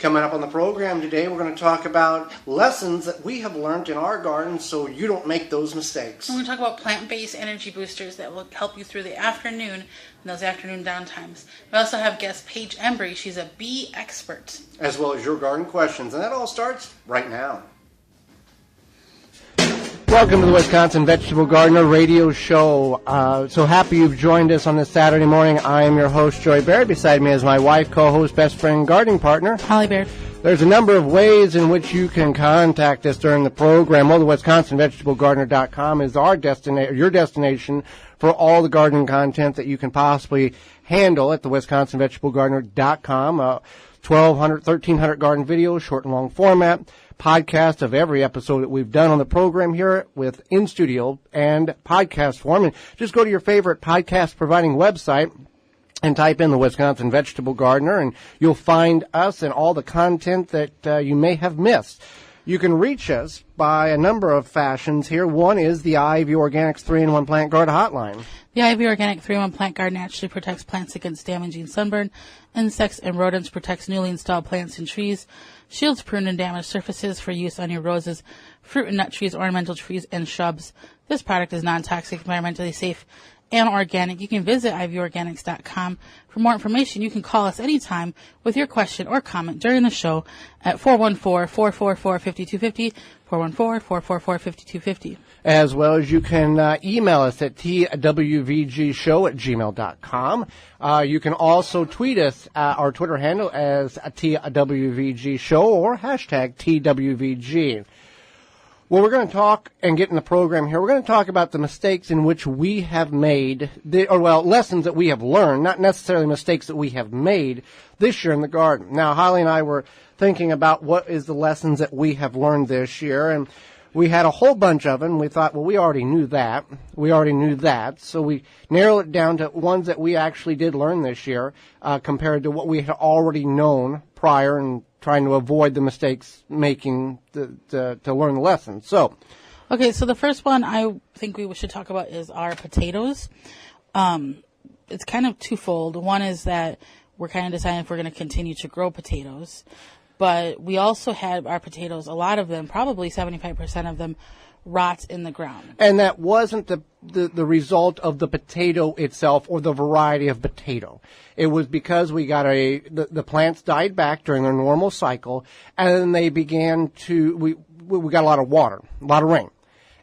Coming up on the program today, we're going to talk about lessons that we have learned in our garden so you don't make those mistakes. We're going to talk about plant-based energy boosters that will help you through the afternoon and those afternoon downtimes. We also have guest Paige Embry. She's a bee expert. As well as your garden questions. And that all starts right now. Welcome to the Wisconsin Vegetable Gardener Radio Show. So happy you've joined us on this Saturday morning. I am your host, Joy Baird. Beside me is my wife, co-host, best friend, gardening partner, Holly Baird. There's a number of ways in which you can contact us during the program. Well, the WisconsinVegetableGardener.com is our your destination for all the gardening content that you can possibly handle at the WisconsinVegetableGardener.com. 1,300 garden videos, short and long format, podcast of every episode that we've done on the program here with in-studio and podcast form. And just go to your favorite podcast providing website and type in the Wisconsin Vegetable Gardener, and you'll find us and all the content that you may have missed. You can reach us by a number of fashions here. One is the IV Organics 3-in-1 Plant Guard Hotline. The IV Organic 3-in-1 Plant Guard naturally protects plants against damaging sunburn, insects, and rodents, protects newly installed plants and trees, shields pruned and damaged surfaces for use on your roses, fruit and nut trees, ornamental trees, and shrubs. This product is non-toxic, environmentally safe, and organic. You can visit ivorganics.com. For more information, you can call us anytime with your question or comment during the show at 414-444-5250, 414-444-5250. As well as you can email us at twvgshow@gmail.com. You can also tweet us our Twitter handle as twvgshow or hashtag twvg. Well, we're going to talk and get in the program here. We're going to talk about the mistakes in which we have made, lessons that we have learned, not necessarily mistakes that we have made this year in the garden. Now, Holly and I were thinking about what is the lessons that we have learned this year, and we had a whole bunch of them. We thought, well, we already knew that. So we narrowed it down to ones that we actually did learn this year compared to what we had already known prior and trying to avoid the mistakes making to learn the lessons. So the first one I think we should talk about is our potatoes. It's kind of twofold. One is that we're kind of deciding if we're going to continue to grow potatoes. But we also had our potatoes, a lot of them, probably 75% of them, rot in the ground. And that wasn't the result of the potato itself or the variety of potato. It was because we got the plants died back during their normal cycle, and then they began to, we got a lot of water, a lot of rain.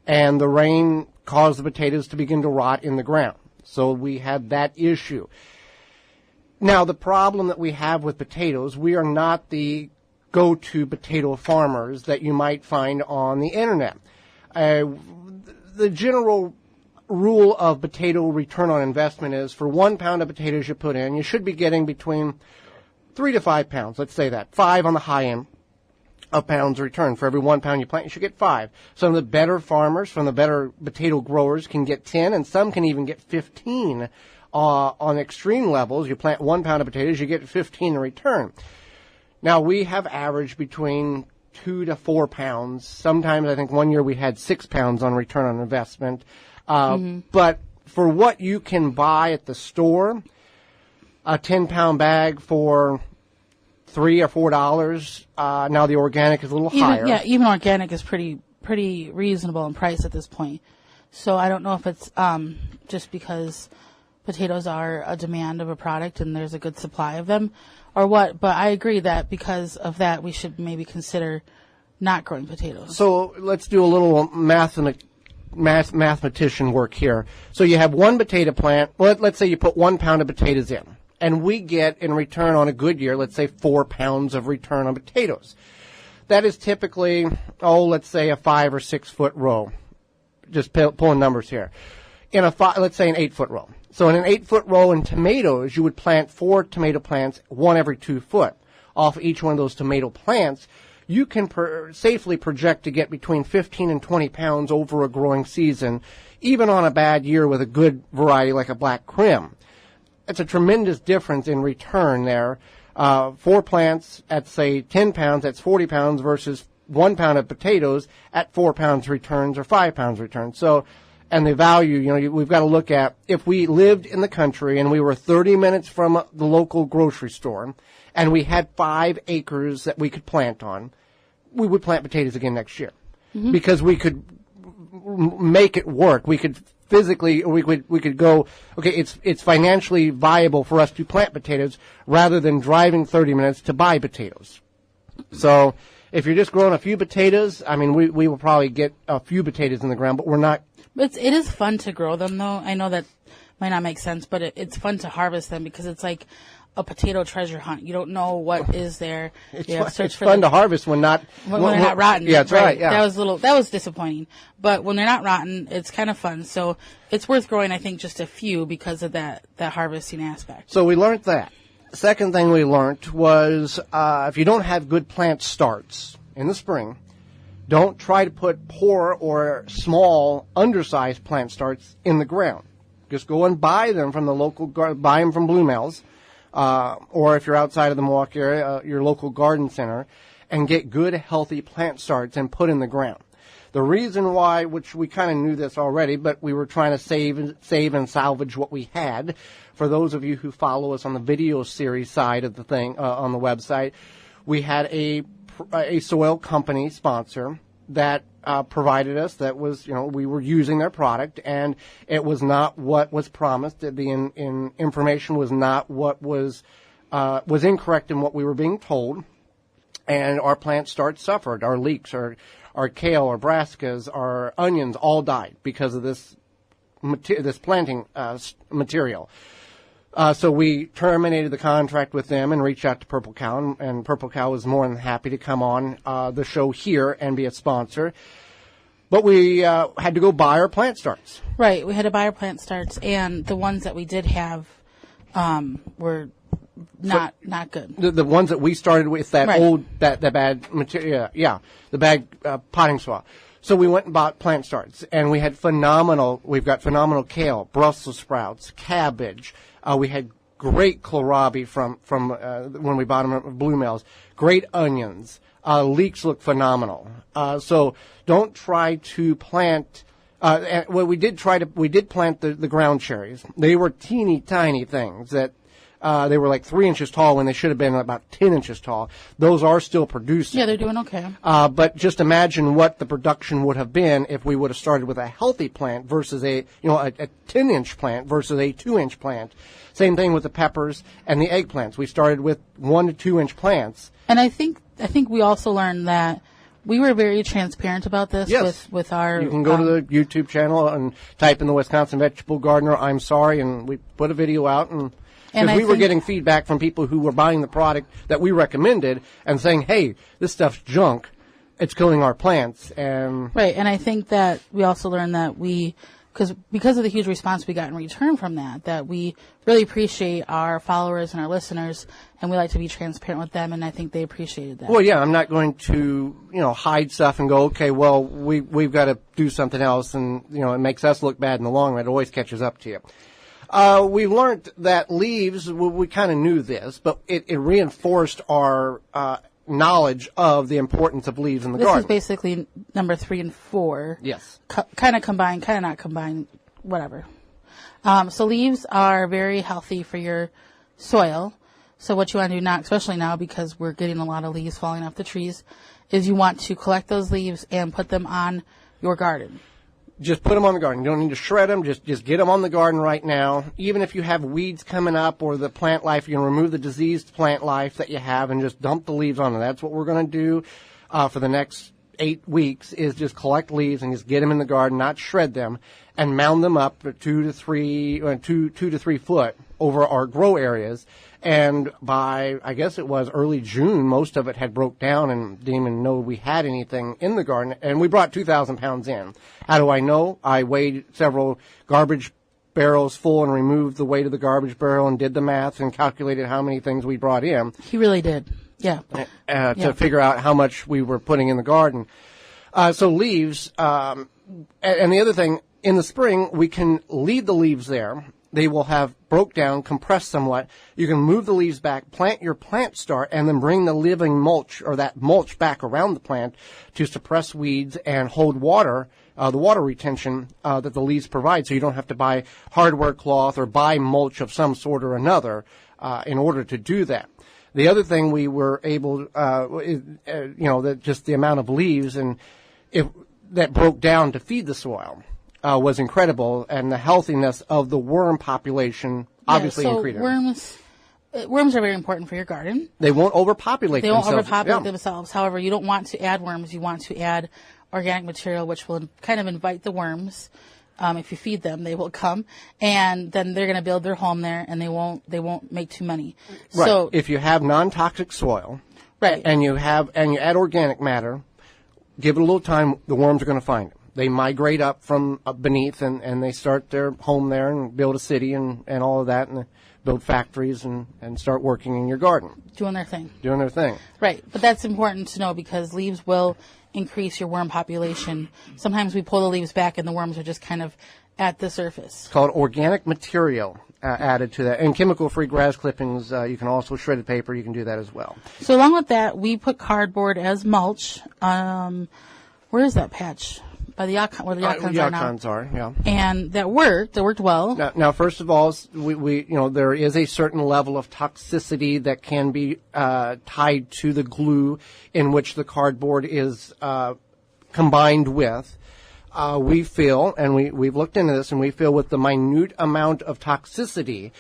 And the rain caused the potatoes to begin to rot in the ground. So we had that issue. Now, the problem that we have with potatoes, we are not the go-to potato farmers that you might find on the internet. The general rule of potato return on investment is for 1 pound of potatoes you put in, you should be getting between 3 to 5 pounds. Let's say that. 5 on the high end of pounds return. For every 1 pound you plant, you should get 5. Some of the better farmers from the better potato growers can get 10, and some can even get 15 on extreme levels. You plant 1 pound of potatoes, you get 15 in return. Now, we have averaged between 2 to 4 pounds. Sometimes I think one year we had 6 pounds on return on investment. But for what you can buy at the store, a 10-pound bag for $3 or $4. Now the organic is a little higher. Yeah, even organic is pretty reasonable in price at this point. So I don't know if it's just because potatoes are a demand of a product and there's a good supply of them or what, but I agree that because of that we should maybe consider not growing potatoes. So let's do a little mathematician work here. So you have one potato plant. Well, let's say you put 1 pound of potatoes in, and we get in return on a good year, let's say 4 pounds of return on potatoes. That is typically, let's say a 5 or 6 foot row. Just pulling numbers here. Let's say an 8 foot row. So in an 8 foot row in tomatoes, you would plant 4 tomato plants, 1 every 2 foot. Off each one of those tomato plants, you can safely project to get between 15 and 20 pounds over a growing season, even on a bad year with a good variety like a black Krim. It's a tremendous difference in return there. 4 plants at, say, 10 pounds, that's 40 pounds versus 1 pound of potatoes at 4 pounds returns or 5 pounds returns. So, and the value, we've got to look at if we lived in the country and we were 30 minutes from the local grocery store and we had 5 acres that we could plant on, we would plant potatoes again next year because we could make it work. We could physically, we could go, okay, it's financially viable for us to plant potatoes rather than driving 30 minutes to buy potatoes. So if you're just growing a few potatoes, I mean, we will probably get a few potatoes in the ground, but we're not. But it is fun to grow them, though. I know that might not make sense, but it's fun to harvest them because it's like a potato treasure hunt. You don't know what is there. It's fun to harvest when they're not rotten. Yeah, that's right. Yeah. That was disappointing. But when they're not rotten, it's kind of fun. So it's worth growing, I think, just a few because of that harvesting aspect. So we learned that. Second thing we learned was if you don't have good plant starts in the spring, don't try to put poor or small, undersized plant starts in the ground. Just go and buy them from the local, buy them from Bloomingdale's, or if you're outside of the Milwaukee area, your local garden center, and get good, healthy plant starts and put in the ground. The reason why, which we kind of knew this already, but we were trying to save and salvage what we had. For those of you who follow us on the video series side of the thing on the website, we had a soil company sponsor that provided us. That was, we were using their product, and it was not what was promised. The information was not what was incorrect in what we were being told, and our plant starts suffered. Our leeks, our kale, our brassicas, our onions all died because of this planting material. So we terminated the contract with them and reached out to Purple Cow, and Purple Cow was more than happy to come on the show here and be a sponsor. But we had to go buy our plant starts. Right, we had to buy our plant starts, and the ones that we did have were not good. The ones that we started with, that right. old, that bad material, the bad potting soil. So we went and bought plant starts, and we've got phenomenal kale, Brussels sprouts, cabbage. We had great kohlrabi from when we bought them at Bloomingdale's. Great onions. Leeks look phenomenal. So don't try to plant. We did plant the ground cherries. They were teeny tiny things that. They were like 3 inches tall when they should have been about 10 inches tall. Those are still producing. Yeah, they're doing okay. But just imagine what the production would have been if we would have started with a healthy plant versus a 10-inch plant versus a 2-inch plant. Same thing with the peppers and the eggplants. We started with 1 to 2 inch plants. And I think we also learned that we were very transparent about this. Yes. with our. You can go to the YouTube channel and type in the Wisconsin Vegetable Gardener, I'm sorry, and we put a video out and. Because we were getting feedback from people who were buying the product that we recommended and saying, hey, this stuff's junk. It's killing our plants. Right. And I think that we also learned that because of the huge response we got in return from that we really appreciate our followers and our listeners, and we like to be transparent with them, and I think they appreciated that. Well, yeah, I'm not going to, hide stuff and go, okay, well, we've got to do something else, and, it makes us look bad in the long run. It always catches up to you. We learned that leaves, we kind of knew this, but it reinforced our knowledge of the importance of leaves in the garden. This is basically number 3 and 4. Yes. Kind of combined, kind of not combined, whatever. So leaves are very healthy for your soil. So what you want to do now, especially now because we're getting a lot of leaves falling off the trees, is you want to collect those leaves and put them on your garden. Just put them on the garden. You don't need to shred them. Just get them on the garden right now. Even if you have weeds coming up or the plant life, you can remove the diseased plant life that you have and just dump the leaves on them. That's what we're going to do for the next 8 weeks is just collect leaves and just get them in the garden, not shred them, and mound them up 2 to 3 foot over our grow areas. And by, I guess it was early June, most of it had broke down and didn't even know we had anything in the garden. And we brought 2,000 pounds in. How do I know? I weighed several garbage barrels full and removed the weight of the garbage barrel and did the math and calculated how many things we brought in. He really did. Yeah. To figure out how much we were putting in the garden. So leaves, and the other thing, in the spring, we can leave the leaves there. They will have broke down, compressed somewhat. You can move the leaves back, plant your plant start, and then bring the living mulch or that mulch back around the plant to suppress weeds and hold water, the water retention that the leaves provide. So you don't have to buy hardware cloth or buy mulch of some sort or another in order to do that. The other thing we were able, that just the amount of leaves that broke down to feed the soil was incredible, and the healthiness of the worm population obviously increased. Worms are very important for your garden. They won't overpopulate themselves. They won't overpopulate themselves. However, you don't want to add worms. You want to add organic material, which will kind of invite the worms. If you feed them, they will come, and then they're going to build their home there, and they won't make too many. Right. So if you have non-toxic soil, right, and you add organic matter, give it a little time, the worms are going to find it. They migrate up from beneath, and they start their home there and build a city and all of that, and build factories and start working in your garden. Doing their thing. Right. But that's important to know because leaves will increase your worm population. Sometimes we pull the leaves back and the worms are just kind of at the surface. It's called organic material added to that. And chemical-free grass clippings, you can also shredded paper, you can do that as well. So along with that, we put cardboard as mulch. Where is that patch? By the where the yacons are, yeah. And that worked. It worked well. Now, first of all, we there is a certain level of toxicity that can be tied to the glue in which the cardboard is combined with. We feel, and we've looked into this, and we feel with the minute amount of toxicity,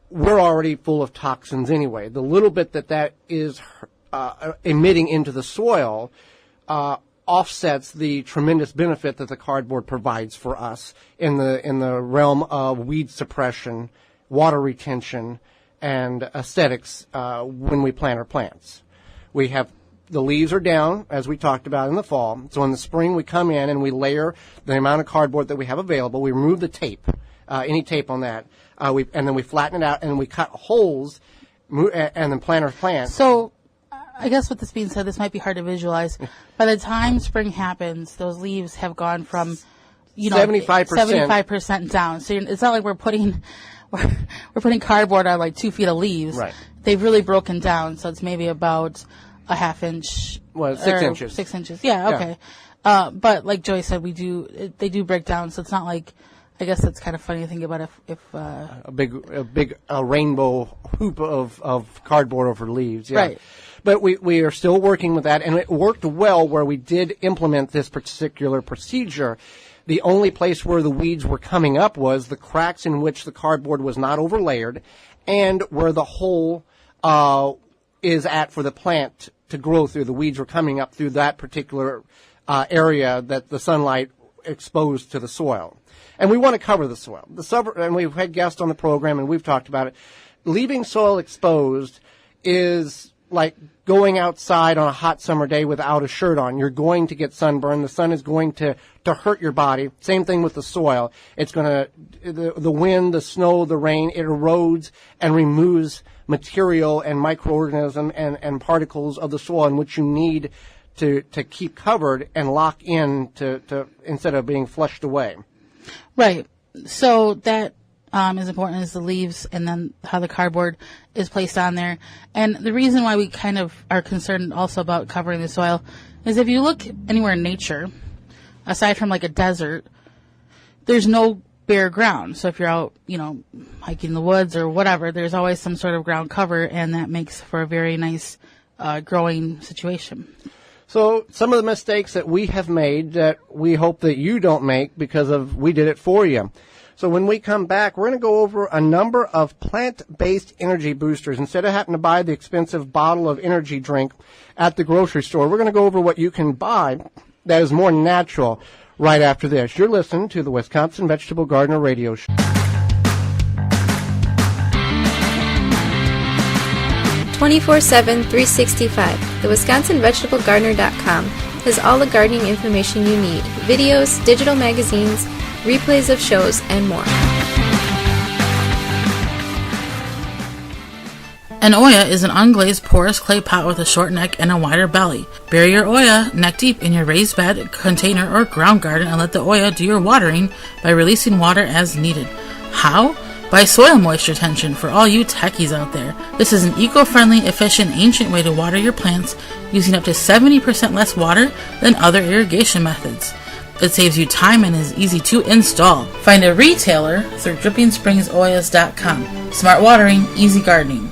we're already full of toxins anyway. The little bit that is emitting into the soil offsets the tremendous benefit that the cardboard provides for us in the realm of weed suppression, water retention, and aesthetics when we plant our plants. We have the leaves are down, as we talked about in the fall. So in the spring, we come in and we layer the amount of cardboard that we have available. We remove the tape, any tape on that, and then we flatten it out and we cut holes and then plant our plants. So I guess with this being said, this might be hard to visualize. By the time spring happens, those leaves have gone from, 75% down. So it's not like we're putting cardboard on like 2 feet of leaves. Right. They've really broken down. So it's maybe about a half inch. Well, 6 inches. 6 inches. Yeah. Okay. Yeah. But like Joy said, they do break down. So it's not like, I guess that's kind of funny to think about if a big rainbow hoop of cardboard over leaves. Yeah. Right. But we are still working with that, and it worked well where we did implement this particular procedure. The only place where the weeds were coming up was the cracks in which the cardboard was not overlayered and where the hole is at for the plant to grow through. The weeds were coming up through that particular area that the sunlight exposed to the soil. And we want to cover the soil. And we've had guests on the program, and we've talked about it. Leaving soil exposed is like going outside on a hot summer day without a shirt on. You're going to get sunburn. The sun is going to hurt your body. Same thing with the soil. It's going to, the wind, the snow, the rain, it erodes and removes material and microorganisms and particles of the soil in which you need to keep covered and lock in to instead of being flushed away. Right. So that is important as the leaves and then how the cardboard is placed on there. And the reason why we kind of are concerned also about covering the soil is if you look anywhere in nature, aside from like a desert, there's no bare ground. So if you're out, hiking in the woods or whatever, there's always some sort of ground cover, and that makes for a very nice growing situation. So some of the mistakes that we have made that we hope that you don't make because we did it for you. So when we come back, we're going to go over a number of plant-based energy boosters. Instead of having to buy the expensive bottle of energy drink at the grocery store, we're going to go over what you can buy that is more natural right after this. You're listening to the Wisconsin Vegetable Gardener Radio Show. 24/7, 365. The WisconsinVegetableGardener.com has all the gardening information you need. Videos, digital magazines, replays of shows, and more. An Oya is an unglazed porous clay pot with a short neck and a wider belly. Bury your Oya neck deep in your raised bed, container, or ground garden and let the Oya do your watering by releasing water as needed. How? By soil moisture retention for all you techies out there. This is an eco-friendly, efficient, ancient way to water your plants using up to 70% less water than other irrigation methods. It saves you time and is easy to install. Find a retailer through DrippingSpringsoyas.com. Smart watering, easy gardening.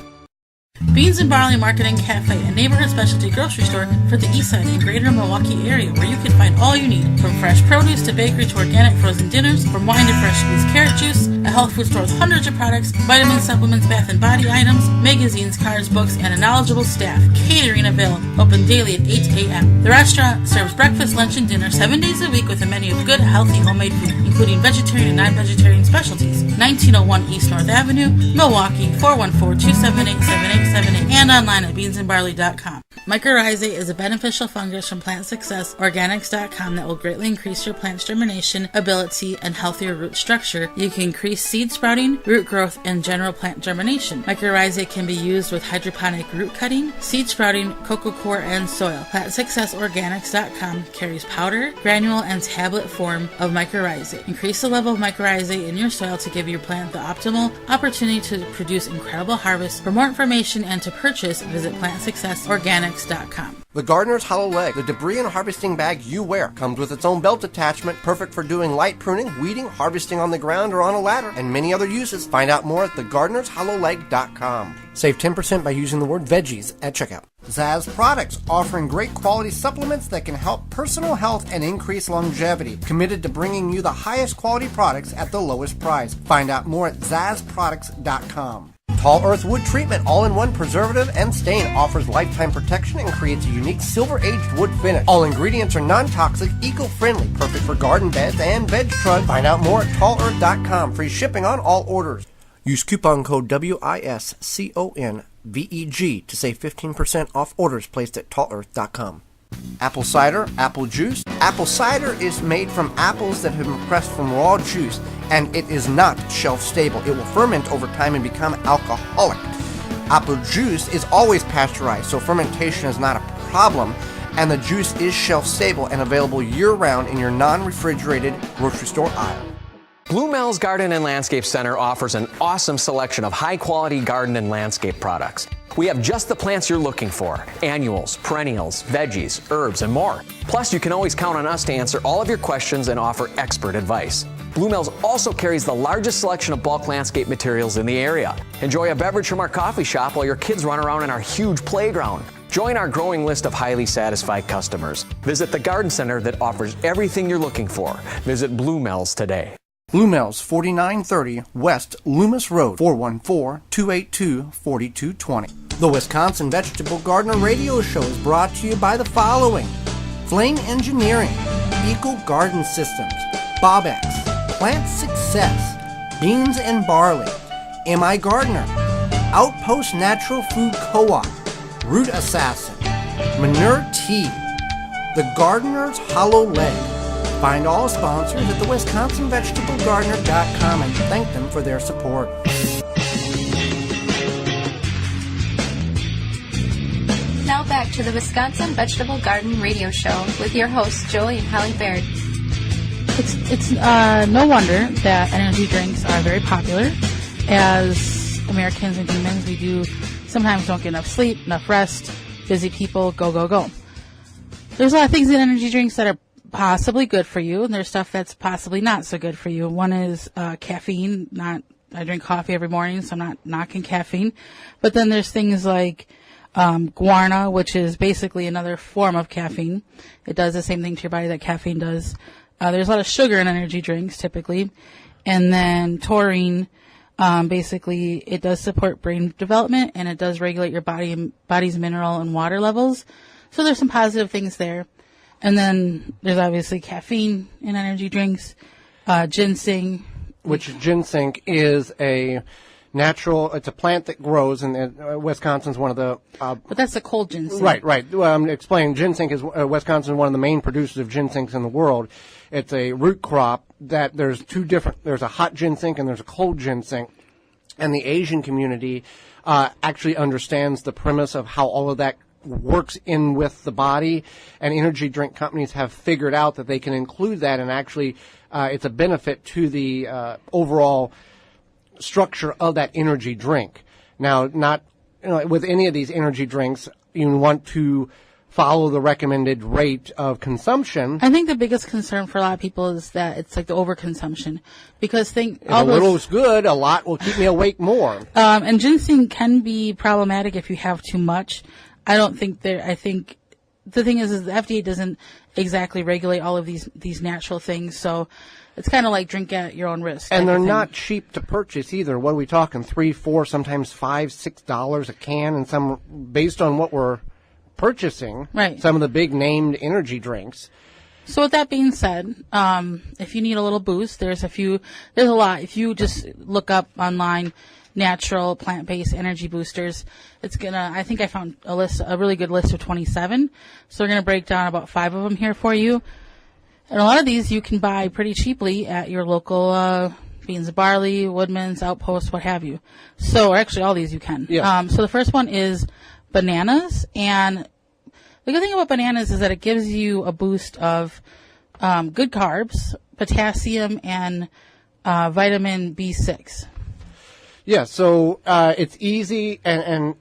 Beans and Barley Market and Cafe, a neighborhood specialty grocery store for the East Side and greater Milwaukee area, where you can find all you need, from fresh produce to bakery to organic frozen dinners, from wine to fresh squeezed carrot juice, a health food store with hundreds of products, vitamins, supplements, bath and body items, magazines, cards, books, and a knowledgeable staff. Catering available, open daily at 8 a.m. The restaurant serves breakfast, lunch, and dinner 7 days a week with a menu of good, healthy, homemade food, including vegetarian and non-vegetarian specialties. 1901 East North Avenue, Milwaukee, 414-278-7878, and online at beansandbarley.com. Mycorrhizae is a beneficial fungus from Plant Success Organics.com that will greatly increase your plant's germination ability and healthier root structure. You can increase seed sprouting, root growth, and general plant germination. Mycorrhizae can be used with hydroponic root cutting, seed sprouting, cocoa coir, and soil. Plant Success Organics.com carries powder, granule, and tablet form of mycorrhizae. Increase the level of mycorrhizae in your soil to give your plant the optimal opportunity to produce incredible harvests. For more information and to purchase, visit PlantSuccessOrganics.com. The Gardener's Hollow Leg, the debris and harvesting bag you wear, comes with its own belt attachment, perfect for doing light pruning, weeding, harvesting on the ground or on a ladder, and many other uses. Find out more at thegardenershollowleg.com. Save 10% by using the word veggies at checkout. Zaz Products, offering great quality supplements that can help personal health and increase longevity. Committed to bringing you the highest quality products at the lowest price. Find out more at zazproducts.com. Tall Earth Wood Treatment, all-in-one preservative and stain, offers lifetime protection and creates a unique silver-aged wood finish. All ingredients are non-toxic, eco-friendly, perfect for garden beds and veg trucks. Find out more at tallearth.com. Free shipping on all orders. Use coupon code WISCONVEG to save 15% off orders placed at tallearth.com. Apple cider, apple juice. Apple cider is made from apples that have been pressed from raw juice, and it is not shelf stable. It will ferment over time and become alcoholic. Apple juice is always pasteurized, so fermentation is not a problem, and the juice is shelf stable and available year-round in your non-refrigerated grocery store aisle. Blue Mel's Garden and Landscape Center offers an awesome selection of high-quality garden and landscape products. We have just the plants you're looking for: annuals, perennials, veggies, herbs, and more. Plus, you can always count on us to answer all of your questions and offer expert advice. Blue Mel's also carries the largest selection of bulk landscape materials in the area. Enjoy a beverage from our coffee shop while your kids run around in our huge playground. Join our growing list of highly satisfied customers. Visit the garden center that offers everything you're looking for. Visit Blue Mel's today. Blue Mel's, 4930 West Loomis Road, 414-282-4220. The Wisconsin Vegetable Gardener Radio Show is brought to you by the following: Flame Engineering, Eco Garden Systems, Bobex, Plant Success, Beans and Barley, M.I. Gardener, Outpost Natural Food Co-op, Root Assassin, Manure Tea, The Gardener's Hollow Leg. Find all sponsors at the WisconsinVegetableGardener.com and thank them for their support. Now back to the Wisconsin Vegetable Garden Radio Show with your hosts, Joey and Holly Baird. It's no wonder that energy drinks are very popular. As Americans and humans, we do sometimes don't get enough sleep, enough rest, busy people, go, go, go. There's a lot of things in energy drinks that are possibly good for you, and there's stuff that's possibly not so good for you. One is caffeine. I drink coffee every morning, so I'm not knocking caffeine. But then there's things like guarana, which is basically another form of caffeine. It does the same thing to your body that caffeine does. There's a lot of sugar in energy drinks, typically. And then taurine, basically, it does support brain development, and it does regulate your body's mineral and water levels. So there's some positive things there. And then there's obviously caffeine in energy drinks, ginseng. Which ginseng is a natural, it's a plant that grows, and Wisconsin's one of the... but that's a cold ginseng. Right. Well, I'm explaining, ginseng is, Wisconsin is one of the main producers of ginsengs in the world. It's a root crop that there's there's a hot ginseng and there's a cold ginseng. And the Asian community actually understands the premise of how all of that works in with the body, and energy drink companies have figured out that they can include that, and actually it's a benefit to the overall structure of that energy drink. Now, not with any of these energy drinks, you want to follow the recommended rate of consumption. I think the biggest concern for a lot of people is that it's like the overconsumption, because If a little is good, a lot will keep me awake more. And ginseng can be problematic if you have too much. I think the thing is the FDA doesn't exactly regulate all of these natural things, so it's kind of like drink at your own risk. And they're not cheap to purchase either. What are we talking? $3, $4, sometimes $5, $6 a can, and some based on what we're purchasing. Right. Some of the big named energy drinks. So with that being said, if you need a little boost, there's a lot. If you just look up online natural plant-based energy boosters, I think I found a really good list of 27. So we're going to break down about 5 of them here for you. And a lot of these you can buy pretty cheaply at your local Beans and Barley, Woodman's, Outpost, what have you. So actually all these you can. Yeah. So the first one is bananas, and the good thing about bananas is that it gives you a boost of good carbs, potassium, and vitamin B6. Yeah, so it's easy, and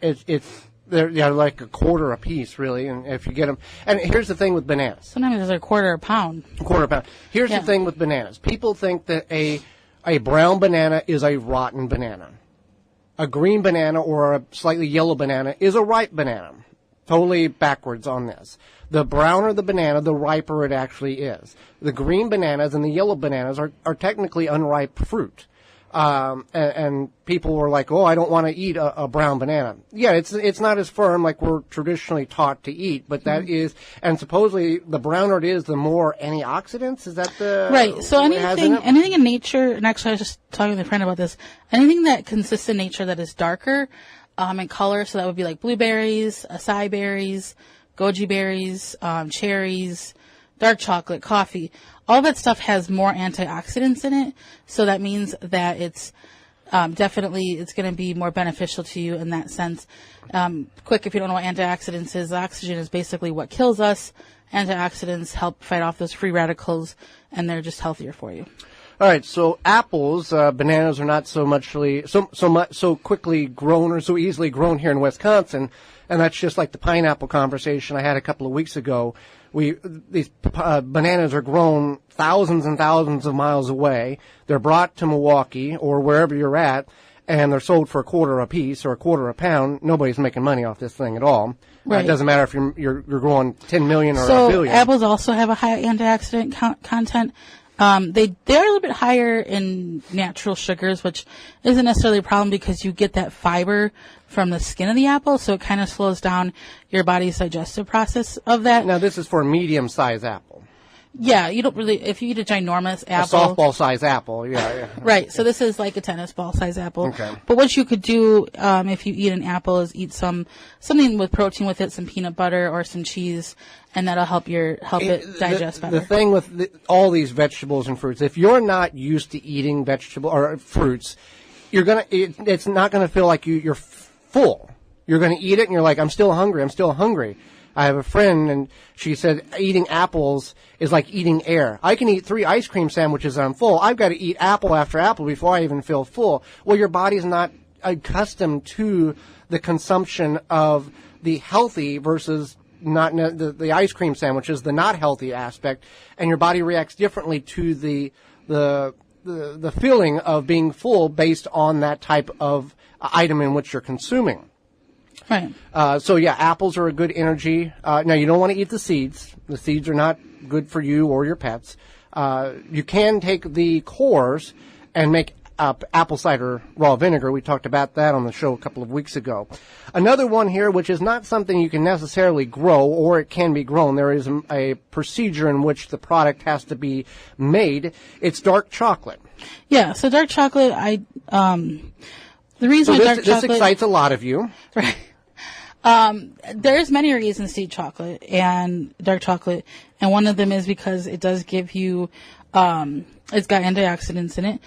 they're like a quarter a piece, really, and if you get them. And here's the thing with bananas. Sometimes they're a quarter a pound. Here's the thing with bananas. People think that a brown banana is a rotten banana. A green banana or a slightly yellow banana is a ripe banana. Totally backwards on this. The browner the banana, the riper it actually is. The green bananas and the yellow bananas are technically unripe fruit. And people were like, oh, I don't want to eat a brown banana. Yeah, it's not as firm like we're traditionally taught to eat, but that is, and supposedly the browner it is, the more antioxidants. Is that the right? So anything in nature, and actually I was just talking with a friend about this. Anything that consists in nature that is darker in color, so that would be like blueberries, acai berries, goji berries, cherries, dark chocolate, coffee. All that stuff has more antioxidants in it, so that means that it's definitely it's going to be more beneficial to you in that sense. Quick, if you don't know what antioxidants is, oxygen is basically what kills us. Antioxidants help fight off those free radicals, and they're just healthier for you. All right, so apples, bananas are not so quickly grown or so easily grown here in Wisconsin, and that's just like the pineapple conversation I had a couple of weeks ago. These bananas are grown thousands and thousands of miles away. They're brought to Milwaukee or wherever you're at, and they're sold for a quarter a piece or a quarter a pound. Nobody's making money off this thing at all. Right. It doesn't matter if you're growing 10 million or so a billion. Apples also have a high antioxidant content. They're a little bit higher in natural sugars, which isn't necessarily a problem because you get that fiber from the skin of the apple, so it kind of slows down your body's digestive process of that. Now, this is for a medium-sized apple. Yeah, you don't really, if you eat a ginormous apple. A softball-sized apple, yeah. Right, so this is like a tennis ball-sized apple. Okay. But what you could do if you eat an apple is eat something with protein with it, some peanut butter or some cheese, and that'll help it digest better. The thing with all these vegetables and fruits, if you're not used to eating vegetable or fruits, it's not gonna feel like you're full. You're gonna eat it and you're like, I'm still hungry. I have a friend, and she said eating apples is like eating air. I can eat 3 ice cream sandwiches and I'm full. I've got to eat apple after apple before I even feel full. Well, your body's not accustomed to the consumption of the healthy versus not the ice cream sandwiches, the not healthy aspect, and your body reacts differently to the feeling of being full based on that type of item in which you're consuming. Right. So yeah, apples are a good energy. Now you don't want to eat the seeds. The seeds are not good for you or your pets. You can take the cores and make apple cider raw vinegar. We talked about that on the show a couple of weeks ago. Another one here, which is not something you can necessarily grow, or it can be grown. There is a procedure in which the product has to be made. It's dark chocolate. Yeah. So dark chocolate, the reason this excites a lot of you. Right. There's many reasons to eat chocolate and dark chocolate, and one of them is because it does give you, it's got antioxidants in it.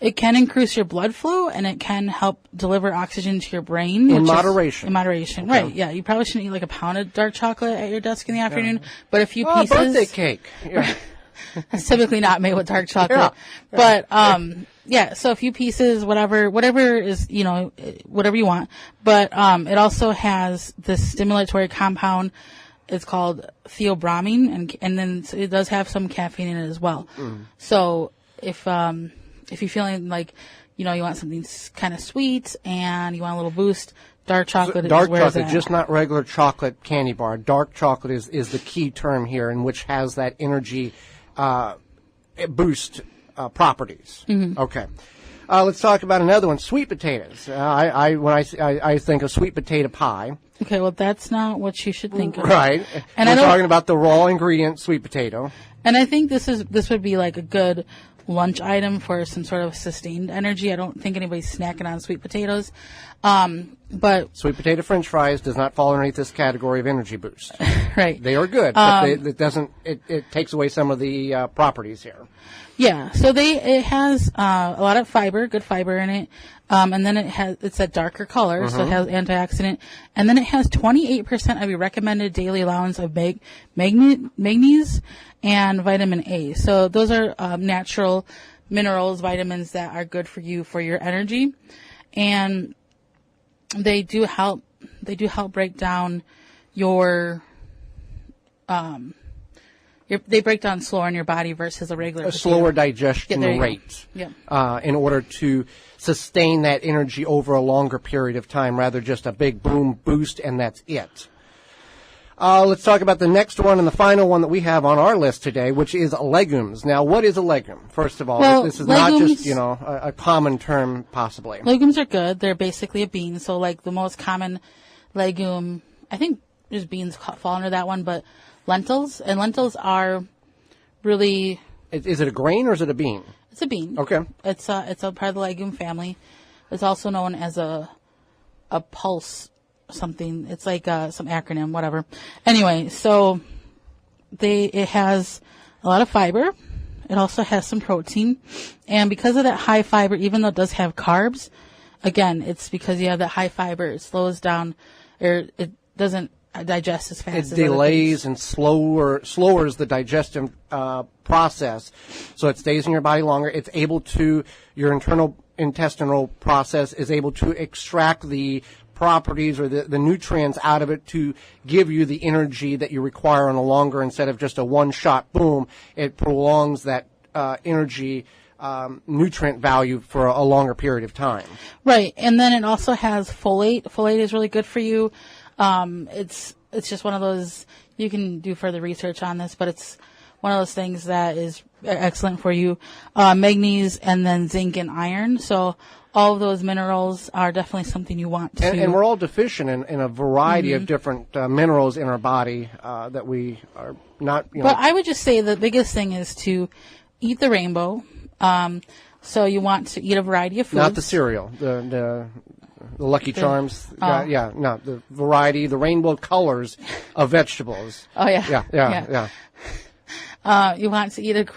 It can increase your blood flow, and it can help deliver oxygen to your brain. In moderation. Okay. Right, yeah. You probably shouldn't eat like a pound of dark chocolate at your desk in the afternoon, but a few pieces. Birthday cake. Yeah. It's typically not made with dark chocolate. Yeah. But, yeah, so a few pieces, whatever is, whatever you want. But, it also has this stimulatory compound It's called theobromine, and then it does have some caffeine in it as well. So if you're feeling like, you want something kind of sweet and you want a little boost, dark chocolate is where it's at. Just not regular chocolate candy bar. Dark chocolate is the key term here, in which has that energy boost properties. Okay. Let's talk about another one, sweet potatoes. When I think of sweet potato pie. Okay, well, that's not what you should think of. Right. And we're talking about the raw ingredient sweet potato. And I think this would be like a good lunch item for some sort of sustained energy. I don't think anybody's snacking on sweet potatoes. But sweet potato French fries does not fall underneath this category of energy boost. Right. They are good, but it takes away some of the properties here. Yeah. So it has a lot of fiber, good fiber in it. And then it's a darker color, so it has antioxidant. And then it has 28% of your recommended daily allowance of manganese and vitamin A. So those are natural minerals, vitamins that are good for you for your energy. And they do help break down they break down slower in your body versus a regular potato. Slower digestion rate. In order to sustain that energy over a longer period of time, rather just a big boom boost and that's it. Let's talk about the next one and the final one that we have on our list today, which is legumes. Now, what is a legume? First of all, this is legumes, not just, a common term, possibly. Legumes are good. They're basically a bean. So, like, the most common legume, I think there's beans fall under that one, but lentils. And lentils are really... Is it a grain or is it a bean? It's a bean. Okay. It's a part of the legume family. It's also known as a pulse something. It's like some acronym, whatever. Anyway, so it has a lot of fiber. It also has some protein. And because of that high fiber, even though it does have carbs, again, it's because you have that high fiber. It slows down, or it doesn't digest as fast. It delays and slowers the digestive process, so it stays in your body longer. It's able to, your internal intestinal process is able to extract the properties or the nutrients out of it to give you the energy that you require on a longer, instead of just a one-shot boom. It prolongs that energy nutrient value for a longer period of time. Right, and then it also has folate. Folate is really good for you. It's just one of those, you can do further research on this, but it's one of those things that is excellent for you. Manganese and then zinc and iron. So all of those minerals are definitely something you want to. And we're all deficient in a variety of different minerals in our body that we are not, But I would just say the biggest thing is to eat the rainbow. So you want to eat a variety of foods. Not the cereal, the Lucky Charms. The variety, the rainbow colors of vegetables. Oh, yeah. Yeah. You want to eat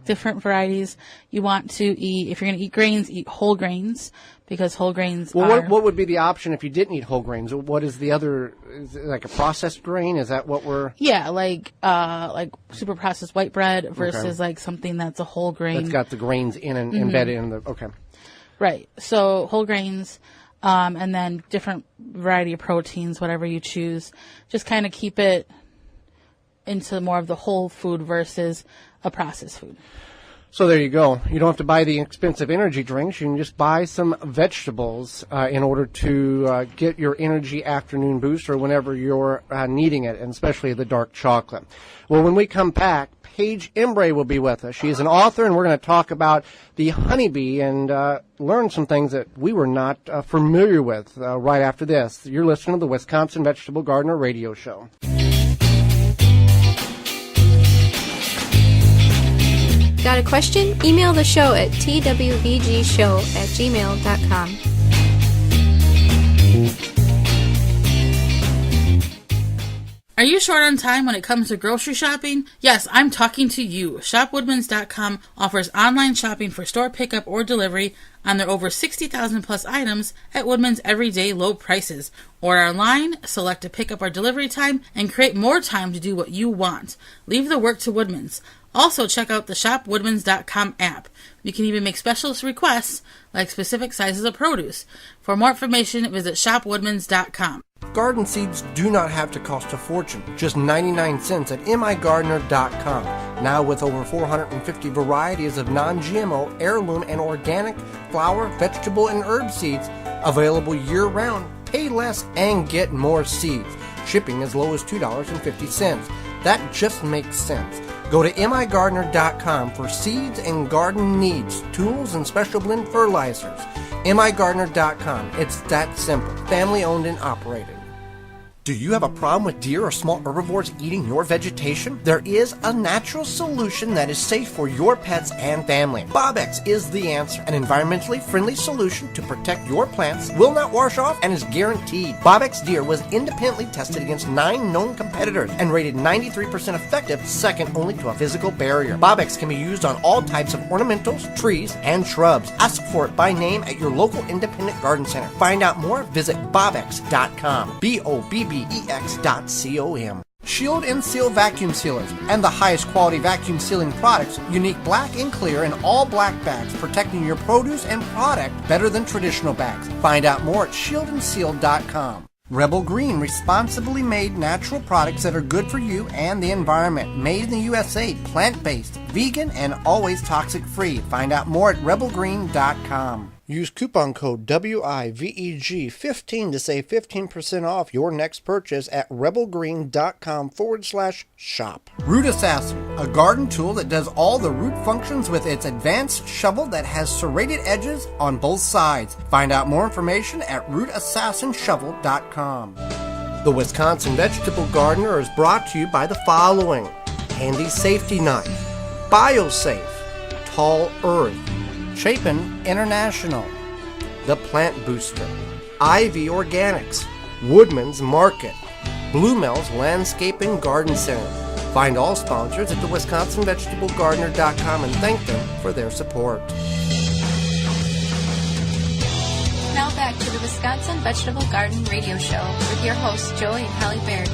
different varieties. You want to eat, if you're going to eat grains, eat whole grains, because whole grains what would be the option if you didn't eat whole grains? What is the other, is it like a processed grain? Is that what we're... Yeah, like super processed white bread versus like something that's a whole grain. That's got the grains in and embedded in the... Okay. Right. So whole grains, and then different variety of proteins, whatever you choose. Just kind of keep it into more of the whole food versus a processed food. So there you go. You don't have to buy the expensive energy drinks. You can just buy some vegetables in order to get your energy afternoon boost, or whenever you're needing it, and especially the dark chocolate. Well, when we come back, Paige Embry will be with us. She's an author, and we're going to talk about the honeybee and learn some things that we were not familiar with right after this. You're listening to the Wisconsin Vegetable Gardener Radio Show. Got a question? Email the show at twvgshow@gmail.com. Are you short on time when it comes to grocery shopping? Yes, I'm talking to you. ShopWoodmans.com offers online shopping for store pickup or delivery on their over 60,000 plus items at Woodman's everyday low prices. Order online, select a pickup or delivery time, and create more time to do what you want. Leave the work to Woodman's. Also, check out the ShopWoodmans.com app. You can even make special requests, like specific sizes of produce. For more information, visit ShopWoodmans.com. Garden seeds do not have to cost a fortune, just 99 cents at migardener.com. Now with over 450 varieties of non-GMO, heirloom, and organic flower, vegetable, and herb seeds available year-round. Pay less and get more seeds. Shipping as low as $2.50. That just makes sense. Go to migardener.com for seeds and garden needs, tools, and special blend fertilizers. migardener.com. It's that simple. Family owned and operated. Do you have a problem with deer or small herbivores eating your vegetation? There is a natural solution that is safe for your pets and family. Bobex is the answer. An environmentally friendly solution to protect your plants, will not wash off, and is guaranteed. Bobex Deer was independently tested against 9 known competitors and rated 93% effective, second only to a physical barrier. Bobex can be used on all types of ornamentals, trees, and shrubs. Ask for it by name at your local independent garden center. Find out more, visit bobex.com. BOBBEX.com. Shield and Seal vacuum sealers and the highest quality vacuum sealing products, unique black and clear and all black bags, protecting your produce and product better than traditional bags. Find out more at shieldandseal.com. Rebel Green, responsibly made natural products that are good for you and the environment. Made in the USA, plant-based, vegan, and always toxic-free. Find out more at rebelgreen.com. Use coupon code WIVEG15 to save 15% off your next purchase at rebelgreen.com/shop. Root Assassin, a garden tool that does all the root functions with its advanced shovel that has serrated edges on both sides. Find out more information at rootassassinshovel.com. The Wisconsin Vegetable Gardener is brought to you by the following: Handy Safety Knife, BioSafe, Tall Earth, Chapin International, The Plant Booster, Ivy Organics, Woodman's Market, Blue Mel's Landscape and Garden Center. Find all sponsors at the WisconsinVegetableGardener.com and thank them for their support. Now back to the Wisconsin Vegetable Garden Radio Show with your hosts, Joey and Holly Baird.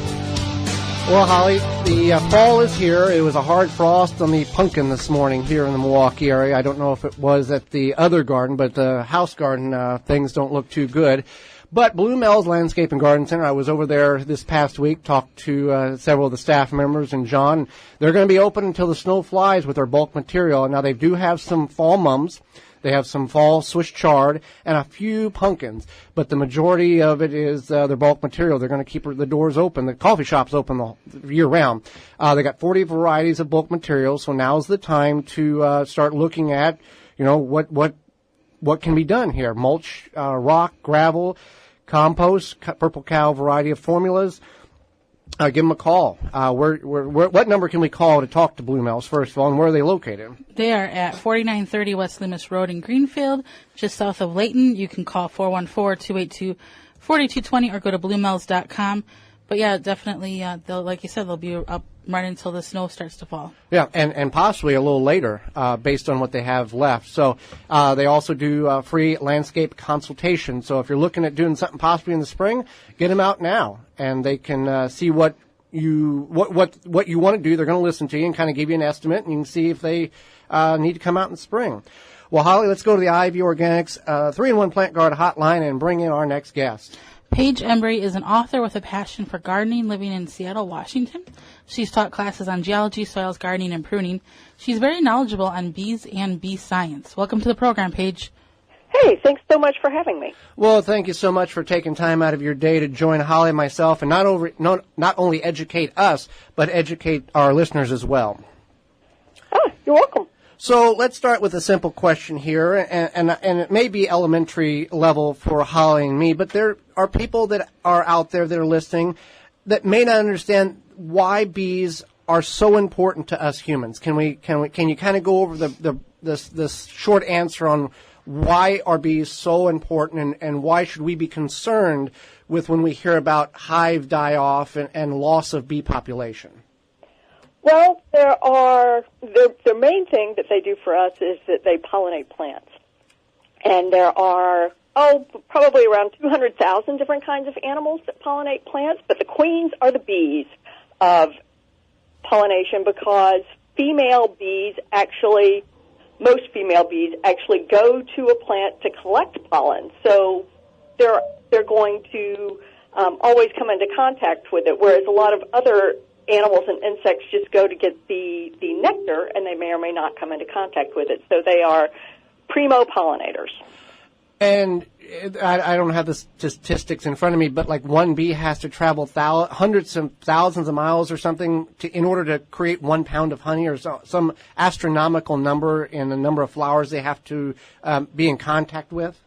Well, Holly, the fall is here. It was a hard frost on the pumpkin this morning here in the Milwaukee area. I don't know if it was at the other garden, but the house garden, things don't look too good. But Blue Mel's Landscape and Garden Center, I was over there this past week, talked to several of the staff members and John. They're going to be open until the snow flies with their bulk material. Now, they do have some fall mums. They have some fall Swiss chard and a few pumpkins, but the majority of it is their bulk material. They're going to keep the doors open. The coffee shop's open the year round. They got 40 varieties of bulk material, so now's the time to start looking at, what can be done here. Mulch, rock, gravel, compost, Purple Cow variety of formulas. Give them a call. What number can we call to talk to Blue Mel's, first of all, and where are they located? They are at 4930 West Loomis Road in Greenfield, just south of Layton. You can call 414-282-4220 or go to bluemels.com. But yeah, definitely, they'll, like you said, they'll be up right until the snow starts to fall. Yeah, and possibly a little later, based on what they have left. So they also do free landscape consultation. So if you're looking at doing something possibly in the spring, get them out now, and they can see what you want to do. They're going to listen to you and kind of give you an estimate, and you can see if they need to come out in the spring. Well, Holly, let's go to the Ivy Organics 3-in-1 Plant Guard hotline and bring in our next guest. Paige Embry is an author with a passion for gardening, living in Seattle, Washington. She's taught classes on geology, soils, gardening, and pruning. She's very knowledgeable on bees and bee science. Welcome to the program, Paige. Hey, thanks so much for having me. Well, thank you so much for taking time out of your day to join Holly and myself and not only educate us, but educate our listeners as well. Oh, you're welcome. So let's start with a simple question here, and it may be elementary level for Holly and me, but there are people that are out there that are listening that may not understand why bees are so important to us humans. Can you kind of go over this short answer on why are bees so important and why should we be concerned with when we hear about hive die-off and loss of bee population? Well, the main thing that they do for us is that they pollinate plants. And there are, probably around 200,000 different kinds of animals that pollinate plants, but the queens are the bees of pollination because most female bees actually go to a plant to collect pollen. So they're going to always come into contact with it, whereas a lot of other animals and insects just go to get the nectar, and they may or may not come into contact with it. So they are primo pollinators. And I don't have the statistics in front of me, but like one bee has to travel hundreds of thousands of miles or something in order to create 1 pound of honey, or some astronomical number in the number of flowers they have to be in contact with?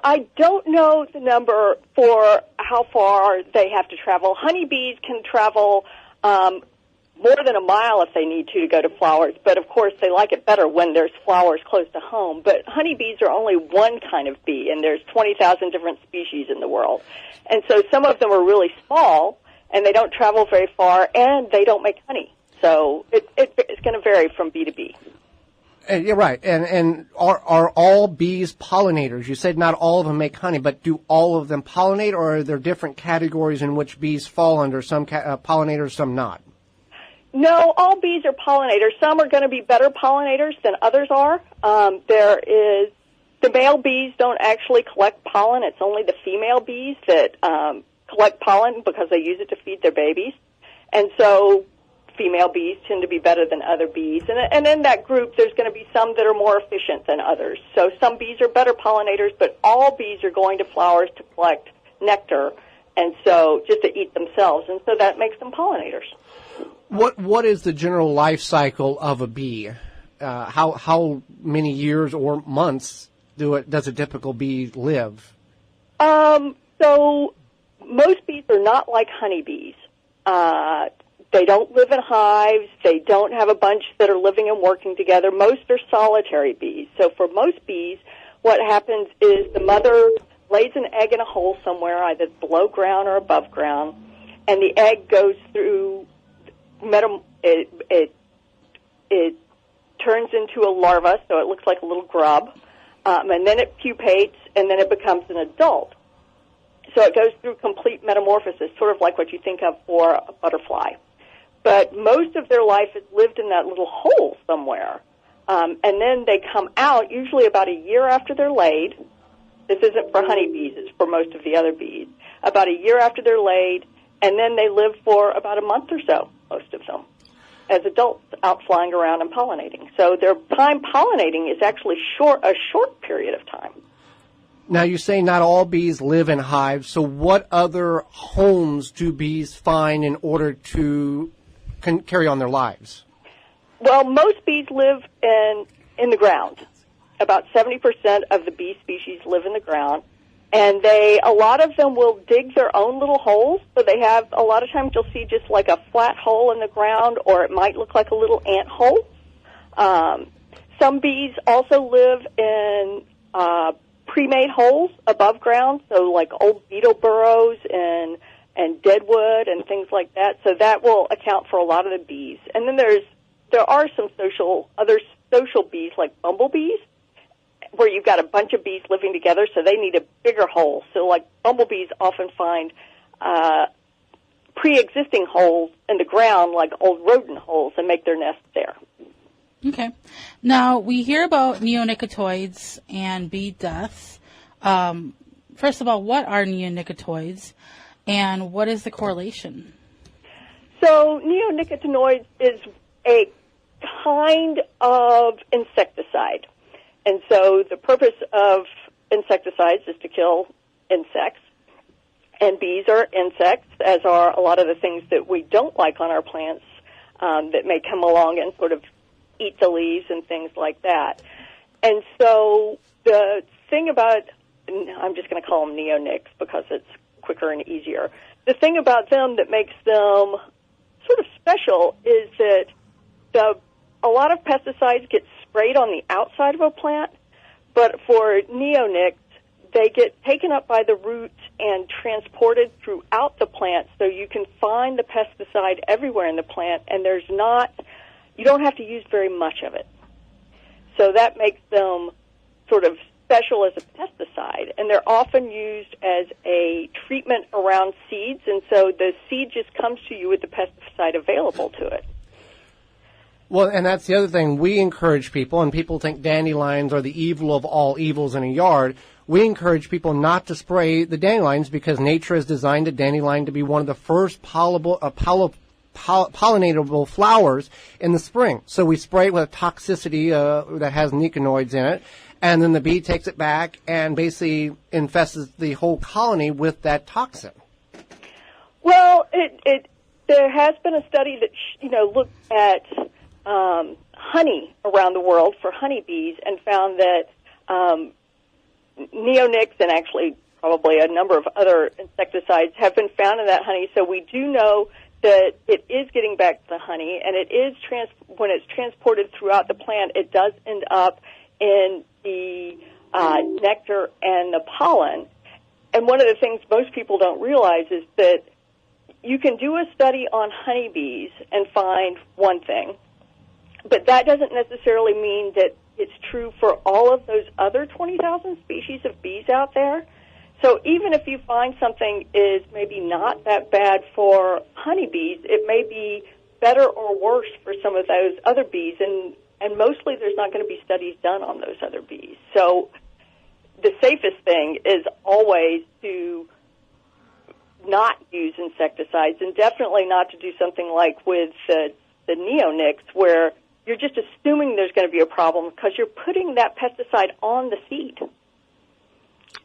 I don't know the number for how far they have to travel. Honeybees can travel more than a mile if they need to go to flowers, but of course they like it better when there's flowers close to home. But honeybees are only one kind of bee, and there's 20,000 different species in the world. And so some of them are really small, and they don't travel very far, and they don't make honey. So it's going to vary from bee to bee. You're right. And are all bees pollinators? You said not all of them make honey, but do all of them pollinate, or are there different categories in which bees fall under, some pollinators, some not? No, all bees are pollinators. Some are going to be better pollinators than others are. The male bees don't actually collect pollen. It's only the female bees that collect pollen because they use it to feed their babies. And so female bees tend to be better than other bees. And in that group, there's going to be some that are more efficient than others. So some bees are better pollinators, but all bees are going to flowers to collect nectar, and so just to eat themselves. And so that makes them pollinators. What is the general life cycle of a bee? How many years or months does a typical bee live? So most bees are not like honeybees. They don't live in hives. They don't have a bunch that are living and working together. Most are solitary bees. So for most bees, what happens is the mother lays an egg in a hole somewhere, either below ground or above ground, and the egg goes through it turns into a larva, so it looks like a little grub, and then it pupates, and then it becomes an adult. So it goes through complete metamorphosis, sort of like what you think of for a butterfly. But most of their life is lived in that little hole somewhere, and then they come out usually about a year after they're laid. This isn't for honeybees, it's for most of the other bees. About a year after they're laid, and then they live for about a month or so, most of them, as adults out flying around and pollinating. So their time pollinating is actually a short period of time. Now, you say not all bees live in hives, so what other homes do bees find in order to carry on their lives? Well, most bees live in the ground. About 70% of the bee species live in the ground. And a lot of them will dig their own little holes. So they have, a lot of times you'll see just like a flat hole in the ground, or it might look like a little ant hole. Some bees also live in pre-made holes above ground, so like old beetle burrows and deadwood and things like that. So that will account for a lot of the bees. And then there are some other social bees like bumblebees, where you've got a bunch of bees living together, so they need a bigger hole. So like bumblebees often find pre-existing holes in the ground, like old rodent holes, and make their nests there. Okay. Now, we hear about neonicotinoids and bee deaths. First of all, what are neonicotinoids, and what is the correlation? So neonicotinoids is a kind of insecticide. And so the purpose of insecticides is to kill insects. And bees are insects, as are a lot of the things that we don't like on our plants that may come along and sort of eat the leaves and things like that. And so the thing about, I'm just going to call them neonics because it's quicker and easier. The thing about them that makes them sort of special is that a lot of pesticides get sprayed on the outside of a plant, but for neonics, they get taken up by the roots and transported throughout the plant, so you can find the pesticide everywhere in the plant, and you don't have to use very much of it. So that makes them sort of special as a pesticide, and they're often used as a treatment around seeds, and so the seed just comes to you with the pesticide available to it. Well, and that's the other thing. We encourage people, and people think dandelions are the evil of all evils in a yard. we encourage people not to spray the dandelions because nature has designed a dandelion to be one of the first pollinatable flowers in the spring. So we spray it with a toxicity that has nicotinoids in it, and then the bee takes it back and basically infests the whole colony with that toxin. Well, there has been a study that looked at honey around the world for honeybees and found that neonics and actually probably a number of other insecticides have been found in that honey. So we do know that it is getting back to the honey, and it is when it's transported throughout the plant, it does end up in the nectar and the pollen. And one of the things most people don't realize is that you can do a study on honeybees and find one thing, but that doesn't necessarily mean that it's true for all of those other 20,000 species of bees out there. So even if you find something is maybe not that bad for honeybees, it may be better or worse for some of those other bees, and mostly there's not going to be studies done on those other bees. So the safest thing is always to not use insecticides, and definitely not to do something like with the neonics, where you're just assuming there's going to be a problem because you're putting that pesticide on the seed.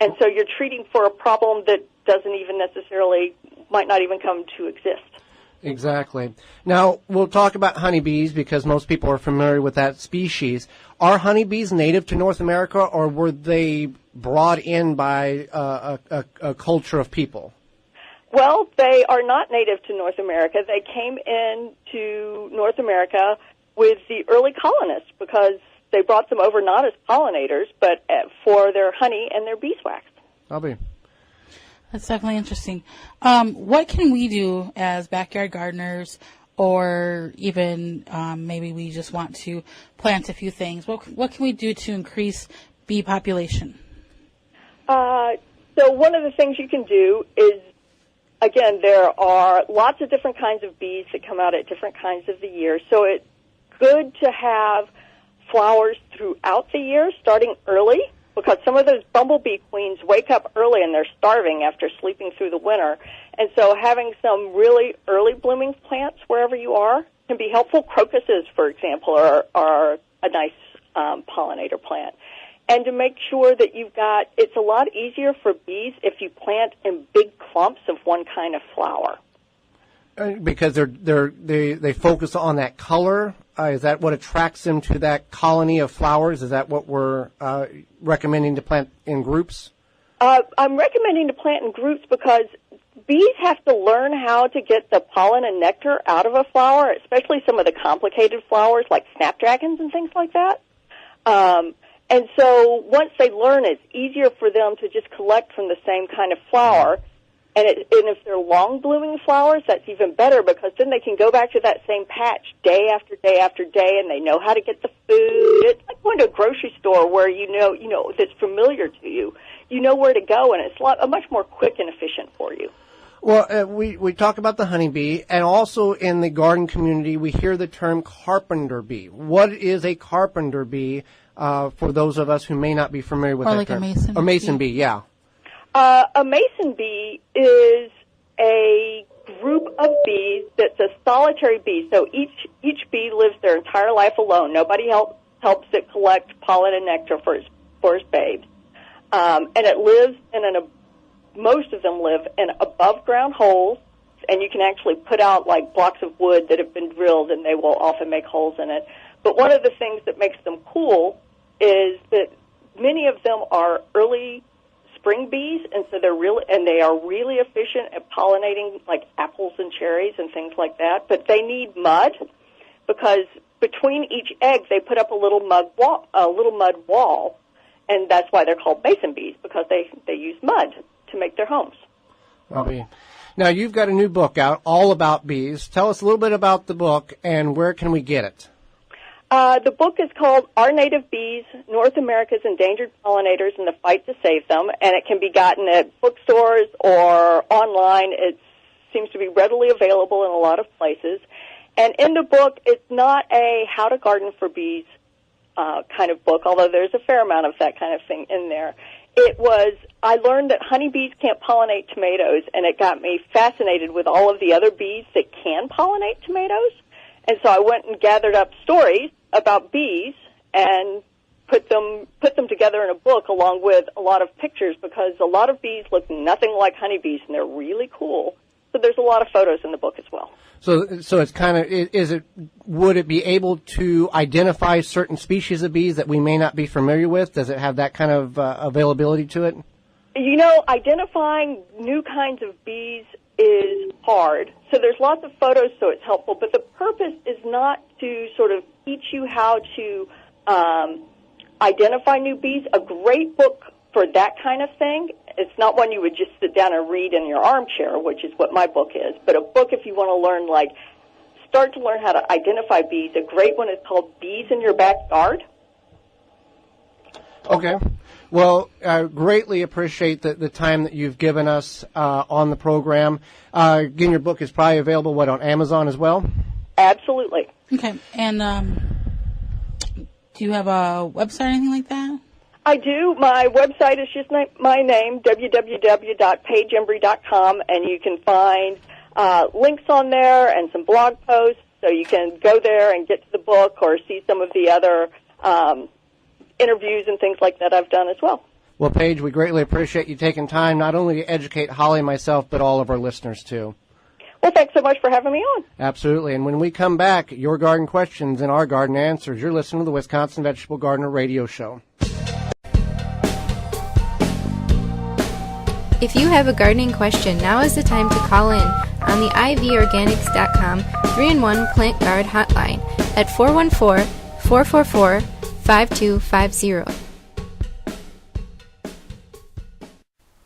And so you're treating for a problem that doesn't even necessarily, might not even come to exist. Exactly. Now, we'll talk about honeybees because most people are familiar with that species. Are honeybees native to North America, or were they brought in by a culture of people? Well, they are not native to North America. They came into North America with the early colonists because they brought them over not as pollinators, but for their honey and their beeswax. That's definitely interesting. What can we do as backyard gardeners, or even maybe we just want to plant a few things? What can we do to increase bee population? So one of the things you can do is, again, there are lots of different kinds of bees that come out at different kinds of the year. So it's good to have flowers throughout the year, starting early, because some of those bumblebee queens wake up early and they're starving after sleeping through the winter. And so having some really early blooming plants wherever you are can be helpful. Crocuses, for example, are a nice pollinator plant. And to make sure that it's a lot easier for bees if you plant in big clumps of one kind of flower. Because they focus on that color. Is that what attracts them to that colony of flowers? Is that what we're recommending to plant in groups? I'm recommending to plant in groups because bees have to learn how to get the pollen and nectar out of a flower, especially some of the complicated flowers like snapdragons and things like that. And so once they learn, it's easier for them to just collect from the same kind of flower. And if they're long-blooming flowers, that's even better because then they can go back to that same patch day after day after day, and they know how to get the food. It's like going to a grocery store where you know that's familiar to you. You know where to go, and it's much more quick and efficient for you. Well, we talk about the honeybee, and also in the garden community, we hear the term carpenter bee. What is a carpenter bee for those of us who may not be familiar with that term? A mason bee, yeah. A mason bee is a group of bees that's a solitary bee. So each bee lives their entire life alone. Nobody helps it collect pollen and nectar for its babes. And it lives most of them live in above ground holes, and you can actually put out like blocks of wood that have been drilled, and they will often make holes in it. But one of the things that makes them cool is that many of them are early spring bees, and so they are really efficient at pollinating like apples and cherries and things like that. But they need mud because between each egg they put up a little mud wall, and that's why they're called mason bees, because they use mud to make their homes. Now you've got a new book out all about bees. Tell us a little bit about the book and where can we get it? The book is called Our Native Bees, North America's Endangered Pollinators and the Fight to Save Them, and it can be gotten at bookstores or online. It seems to be readily available in a lot of places. And in the book, it's not a how to garden for bees kind of book, although there's a fair amount of that kind of thing in there. I learned that honeybees can't pollinate tomatoes, and it got me fascinated with all of the other bees that can pollinate tomatoes. And so I went and gathered up stories about bees and put them together in a book along with a lot of pictures, because a lot of bees look nothing like honeybees, and they're really cool. So there's a lot of photos in the book as well. So it's kind of, would it be able to identify certain species of bees that we may not be familiar with? Does it have that kind of availability to it? You know, identifying new kinds of bees is hard. So there's lots of photos, so it's helpful. But the purpose is not to sort of teach you how to identify new bees. A great book for that kind of thing, it's not one you would just sit down and read in your armchair, which is what my book is, but a book if you want to learn, start to learn how to identify bees. A great one is called Bees in Your Backyard. Okay. Well, I greatly appreciate the time that you've given us on the program. Again, your book is probably available, on Amazon as well? Absolutely. Okay. And do you have a website or anything like that? I do. My website is just my name, www.paigeembry.com, and you can find links on there and some blog posts, so you can go there and get to the book or see some of the other interviews and things like that I've done as well. Well, Paige, we greatly appreciate you taking time not only to educate Holly and myself, but all of our listeners, too. Well, thanks so much for having me on. Absolutely. And when we come back, your garden questions and our garden answers. You're listening to the Wisconsin Vegetable Gardener Radio Show. If you have a gardening question, now is the time to call in on the ivorganics.com 3-in-1 Plant Guard hotline at 414-444-5250.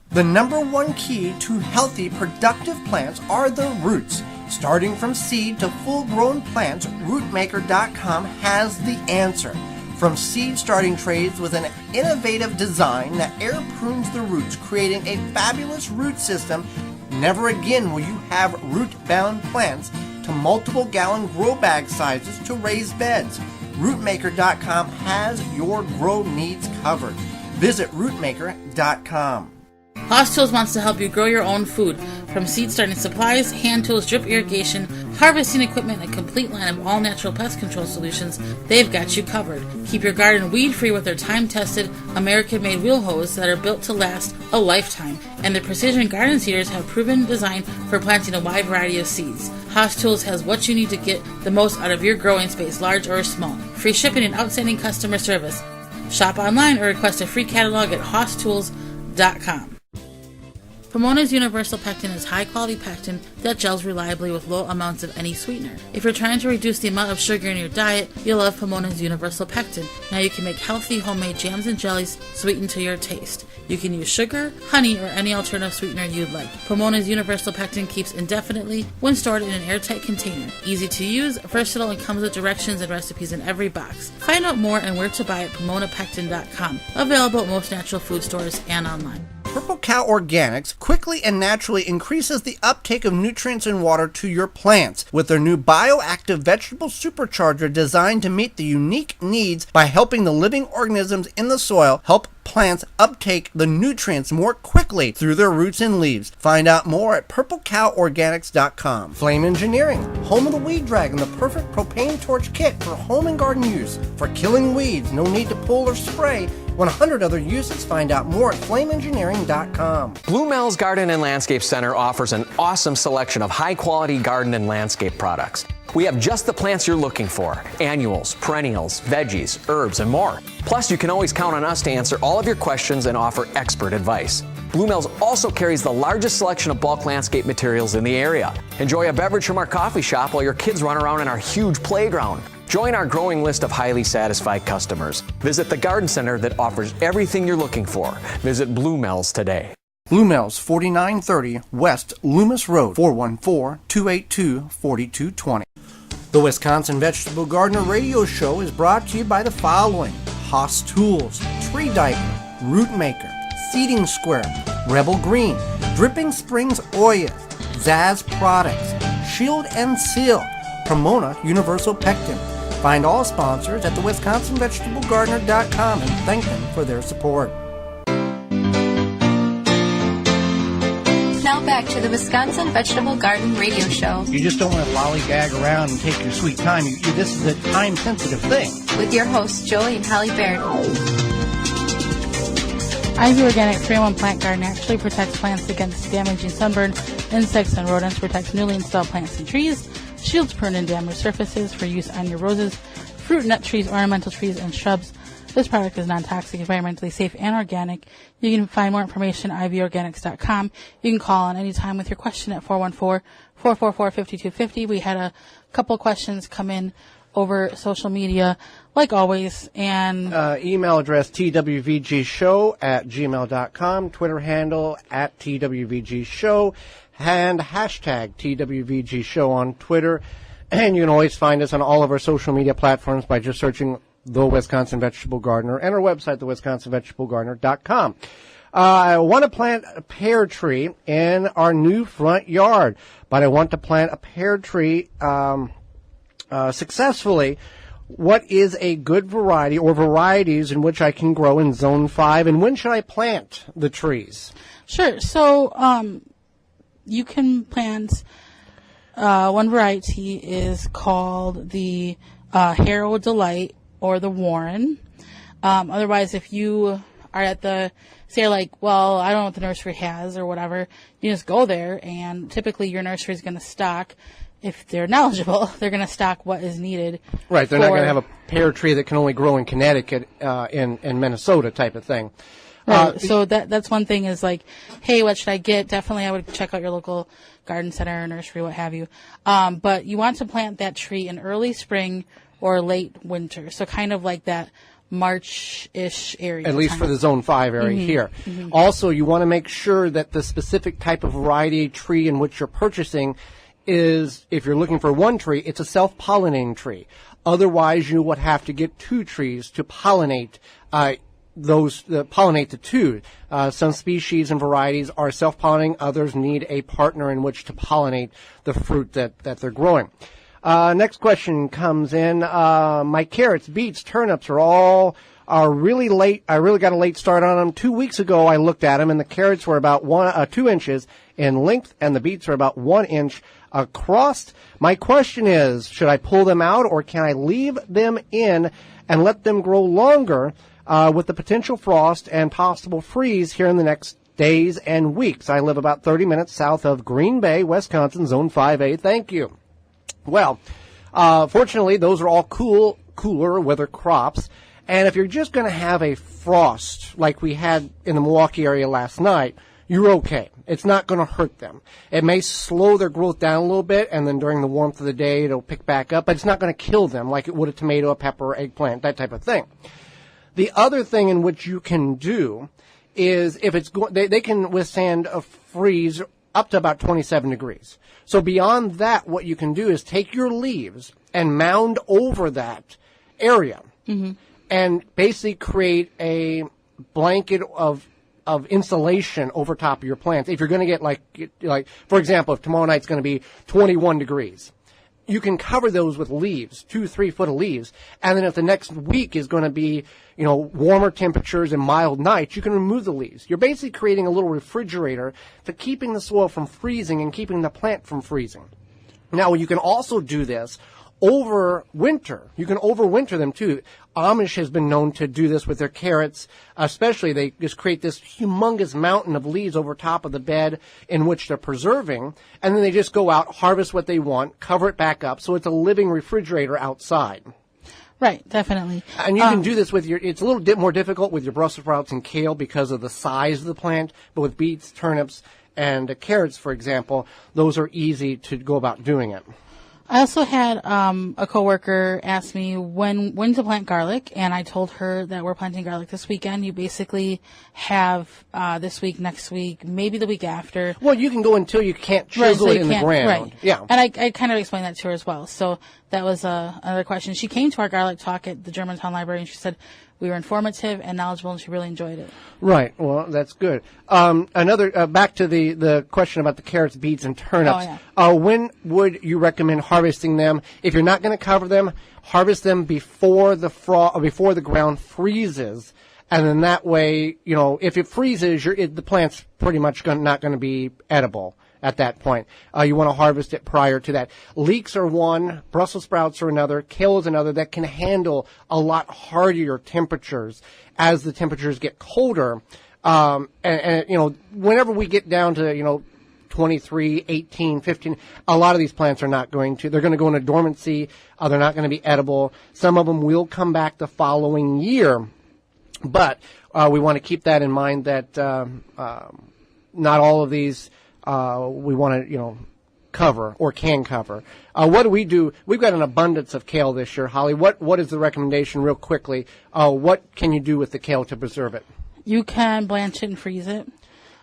The number one key to healthy, productive plants are the roots. Starting from seed to full-grown plants, rootmaker.com has the answer. From seed starting trays with an innovative design that air prunes the roots, creating a fabulous root system, never again will you have root-bound plants, to multiple gallon grow bag sizes to raised beds. Rootmaker.com has your grow needs covered. Visit rootmaker.com. Haas Tools wants to help you grow your own food. From seed starting supplies, hand tools, drip irrigation, harvesting equipment, and a complete line of all-natural pest control solutions, they've got you covered. Keep your garden weed-free with their time-tested, American-made wheel hose that are built to last a lifetime. And their precision garden seeders have proven design for planting a wide variety of seeds. Haas Tools has what you need to get the most out of your growing space, large or small. Free shipping and outstanding customer service. Shop online or request a free catalog at HaasTools.com. Pomona's Universal Pectin is high-quality pectin that gels reliably with low amounts of any sweetener. If you're trying to reduce the amount of sugar in your diet, you'll love Pomona's Universal Pectin. Now you can make healthy homemade jams and jellies sweetened to your taste. You can use sugar, honey, or any alternative sweetener you'd like. Pomona's Universal Pectin keeps indefinitely when stored in an airtight container. Easy to use, versatile, and comes with directions and recipes in every box. Find out more and where to buy at PomonaPectin.com. Available at most natural food stores and online. Purple Cow Organics quickly and naturally increases the uptake of nutrients and water to your plants with their new bioactive vegetable supercharger designed to meet the unique needs by helping the living organisms in the soil help plants uptake the nutrients more quickly through their roots and leaves. Find out more at purplecoworganics.com. Flame Engineering, home of the Weed Dragon, the perfect propane torch kit for home and garden use. For killing weeds, no need to pull or spray. 100 other uses. Find out more at flameengineering.com. Blue Mel's Garden and Landscape Center offers an awesome selection of high-quality garden and landscape products. We have just the plants you're looking for: annuals, perennials, veggies, herbs, and more. Plus, you can always count on us to answer all of your questions and offer expert advice. Blue Mel's also carries the largest selection of bulk landscape materials in the area. Enjoy a beverage from our coffee shop while your kids run around in our huge playground. Join our growing list of highly satisfied customers. Visit the garden center that offers everything you're looking for. Visit Blue Mel's today. Blue Mel's, 4930 West Loomis Road, 414-282-4220. The Wisconsin Vegetable Gardener Radio Show is brought to you by the following: Haas Tools, Tree Diaper, Rootmaker, Seeding Square, Rebel Green, Dripping Springs Oil, Zaz Products, Shield and Seal, Pomona Universal Pectin. Find all sponsors at the WisconsinVegetableGardener.com and thank them for their support. Now back to the Wisconsin Vegetable Garden Radio Show You just don't want to lollygag around and take your sweet time. This is a time-sensitive thing. with your hosts, Joey and Holly Baird. Ivy Organic 3-in-1 Plant Guard naturally protects plants against damaging sunburn, insects, and rodents, protects newly installed plants and trees, shields prune and damaged surfaces for use on your roses, fruit and nut trees, ornamental trees, and shrubs. This product is non-toxic, environmentally safe, and organic. You can find more information at ivorganics.com. You can call on any time with your question at 414-444-5250. We had a couple questions come in over social media, like always, and email address twvgshow@gmail.com, Twitter handle @twvgshow, and hashtag twvgshow on Twitter. And you can always find us on all of our social media platforms by just searching The Wisconsin Vegetable Gardener and our website, thewisconsinvegetablegardener.com. I want to plant a pear tree in our new front yard, but I want to plant a pear tree successfully. What is a good variety or varieties in which I can grow in Zone 5, and when should I plant the trees? Sure. So you can plant one variety is called the Harrow Delight or the Warren. Otherwise, if you are at the, say, like, well, I don't know what the nursery has or whatever, you just go there, and typically your nursery is going to stock, if they're knowledgeable, they're going to stock what is needed. Right, they're not going to have a pear tree that can only grow in Connecticut, in Minnesota type of thing. Right. So that's one thing is like, hey, what should I get? Definitely I would check out your local garden center, nursery, what have you. But you want to plant that tree in early spring or late winter. So kind of like that March-ish area. At least for the Zone 5 area here. Mm-hmm. Also, you want to make sure that the specific type of variety tree in which you're purchasing is, if you're looking for one tree, it's a self-pollinating tree. Otherwise, you would have to get two trees to pollinate pollinate the two. Some species and varieties are self-pollinating. Others need a partner in which to pollinate the fruit that they're growing. Next question comes in. My carrots, beets, turnips are really late. I really got a late start on them. 2 weeks ago, I looked at them, and the carrots were about 2 inches in length, and the beets are about 1 inch across. My question is, should I pull them out, or can I leave them in and let them grow longer with the potential frost and possible freeze here in the next days and weeks? I live about 30 minutes south of Green Bay, Wisconsin, Zone 5A. Thank you. Well, fortunately, those are all cooler weather crops. And if you're just going to have a frost like we had in the Milwaukee area last night, you're okay. It's not going to hurt them. It may slow their growth down a little bit, and then during the warmth of the day, it'll pick back up, but it's not going to kill them like it would a tomato, a pepper, eggplant, that type of thing. The other thing in which you can do is if it's they can withstand a freeze up to about 27 degrees. So beyond that, what you can do is take your leaves and mound over that area, and basically create a blanket of insulation over top of your plants. If you're going to get like for example, if tomorrow night's going to be 21 degrees, you can cover those with leaves, 2-3 foot of leaves, and then if the next week is going to be, warmer temperatures and mild nights, you can remove the leaves. You're basically creating a little refrigerator to keeping the soil from freezing and keeping the plant from freezing. Now, you can also do this over winter. You can overwinter them too. Amish has been known to do this with their carrots, especially. They just create this humongous mountain of leaves over top of the bed in which they're preserving, and then they just go out, harvest what they want, cover it back up, so it's a living refrigerator outside. Right, definitely. And you can do this with it's a little bit more difficult with your Brussels sprouts and kale because of the size of the plant, but with beets, turnips, and carrots, for example, those are easy to go about doing it. I also had a coworker ask me when to plant garlic, and I told her that we're planting garlic this weekend. You basically have this week, next week, maybe the week after. Well, you can go until you can't chisel it in the ground. Right. Yeah. And I kind of explained that to her as well. So that was another question. She came to our garlic talk at the Germantown Library, and she said we were informative and knowledgeable, and she really enjoyed it. Right. Well, that's good. Another back to the question about the carrots, beets, and turnips. Oh, yeah. When would you recommend harvesting them? If you're not going to cover them, harvest them before the ground freezes, And then that way, if it freezes, the plant's pretty much not going to be edible at that point. You want to harvest it prior to that. Leeks are one, Brussels sprouts are another, kale is another that can handle a lot hardier temperatures as the temperatures get colder. Whenever we get down to, 23, 18, 15, a lot of these plants are not they're going to go into dormancy. They're not going to be edible. Some of them will come back the following year. But we want to keep that in mind that not all of these we want to, cover or can cover. What do we do? We've got an abundance of kale this year, Holly. What is the recommendation real quickly? What can you do with the kale to preserve it? You can blanch it and freeze it.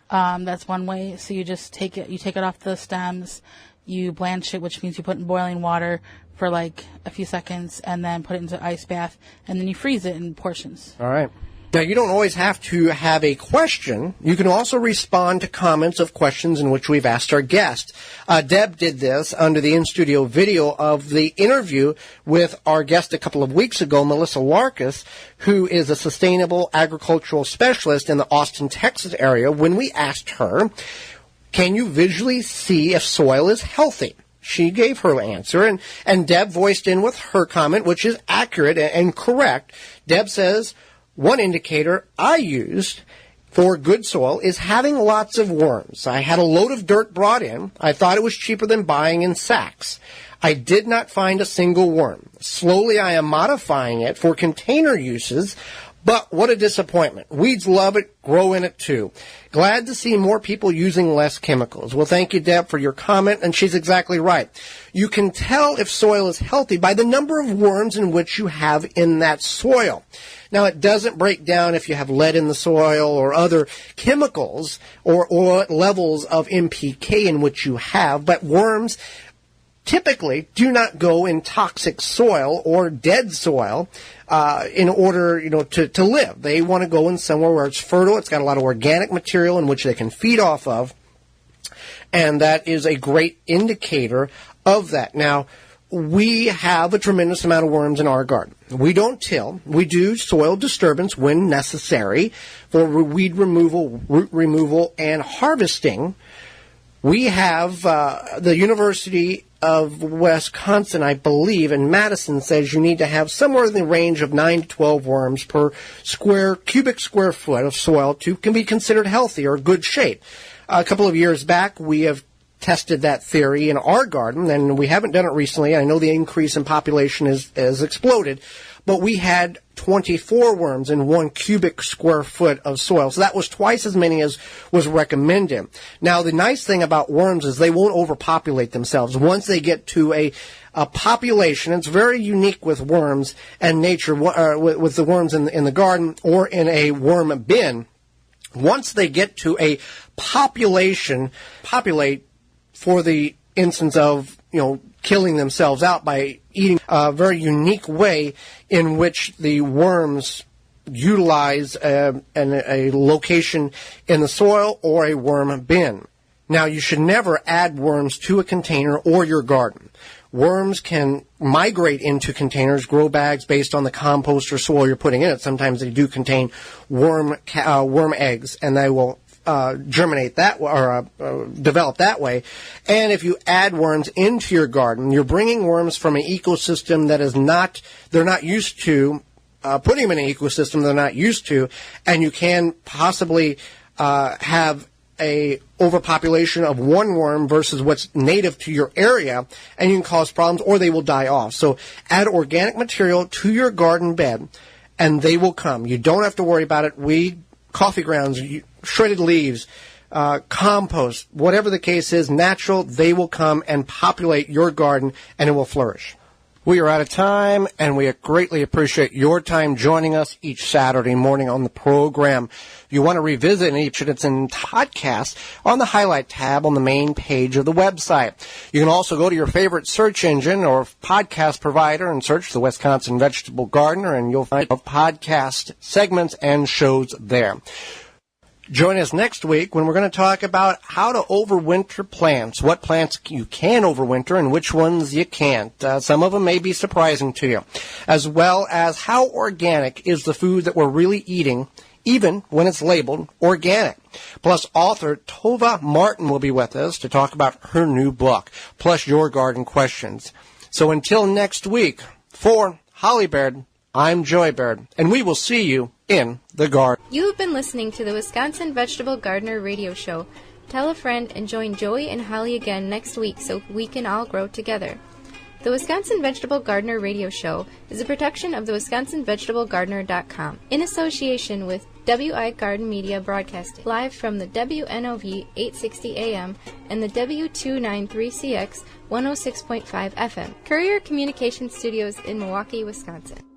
That's one way. So you just take it off the stems, you blanch it, which means you put it in boiling water for like a few seconds and then put it into ice bath and then you freeze it in portions. All right. Now, you don't always have to have a question. You can also respond to comments of questions in which we've asked our guest. Deb did this under the in-studio video of the interview with our guest a couple of weeks ago, Melissa Larkus, who is a sustainable agricultural specialist in the Austin, Texas area, when we asked her, can you visually see if soil is healthy? She gave her answer, and Deb voiced in with her comment, which is accurate and correct. Deb says, one indicator I used for good soil is having lots of worms. I had a load of dirt brought in. I thought it was cheaper than buying in sacks. I did not find a single worm. Slowly I am modifying it for container uses, but what a disappointment. Weeds love it, grow in it too. Glad to see more people using less chemicals. Well, thank you, Deb, for your comment, and she's exactly right. You can tell if soil is healthy by the number of worms in which you have in that soil. Now, it doesn't break down if you have lead in the soil or other chemicals or what levels of NPK in which you have, but worms typically do not go in toxic soil or dead soil in order, to live. They want to go in somewhere where it's fertile, it's got a lot of organic material in which they can feed off of, and that is a great indicator of that. Now, we have a tremendous amount of worms in our garden. We don't till. We do soil disturbance when necessary for weed removal, root removal, and harvesting. We have the University of Wisconsin, I believe, in Madison says you need to have somewhere in the range of 9 to 12 worms per cubic square foot of soil to can be considered healthy or good shape. A couple of years back, we have tested that theory in our garden, and we haven't done it recently. I know the increase in population has exploded, but we had 24 worms in 1 cubic square foot of soil. So that was twice as many as was recommended. Now, the nice thing about worms is they won't overpopulate themselves. Once they get to a population, it's very unique with worms and nature, with the worms in the garden or in a worm bin. Once they get to a populate for the instance of, killing themselves out by eating a very unique way in which the worms utilize a location in the soil or a worm bin. Now, you should never add worms to a container or your garden. Worms can migrate into containers, grow bags based on the compost or soil you're putting in it. Sometimes they do contain worm eggs, and they will germinate that way or develop that way. And if you add worms into your garden, you're bringing worms from an ecosystem that they're not used to, putting them in an ecosystem they're not used to, and you can possibly have a overpopulation of one worm versus what's native to your area, and you can cause problems or they will die off. So add organic material to your garden bed, and they will come. You don't have to worry about it. Weed, coffee grounds, shredded leaves, compost, whatever the case is, natural, they will come and populate your garden, and it will flourish. We are out of time, and we greatly appreciate your time joining us each Saturday morning on the program. If you want to revisit each of its in podcast on the highlight tab on the main page of the website. You can also go to your favorite search engine or podcast provider and search the Wisconsin Vegetable Gardener, and you'll find podcast segments and shows there. Join us next week when we're going to talk about how to overwinter plants, what plants you can overwinter and which ones you can't. Some of them may be surprising to you, as well as how organic is the food that we're really eating, even when it's labeled organic. Plus, author Tova Martin will be with us to talk about her new book, plus your garden questions. So until next week, for Holly Baird, I'm Joy Baird, and we will see you in the garden. You have been listening to the Wisconsin Vegetable Gardener Radio Show. Tell a friend and join Joey and Holly again next week so we can all grow together. The Wisconsin Vegetable Gardener Radio Show is a production of the WisconsinVegetableGardener.com in association with WI Garden Media Broadcasting, live from the WNOV 860 AM and the W293CX 106.5 FM, Courier Communication Studios in Milwaukee, Wisconsin.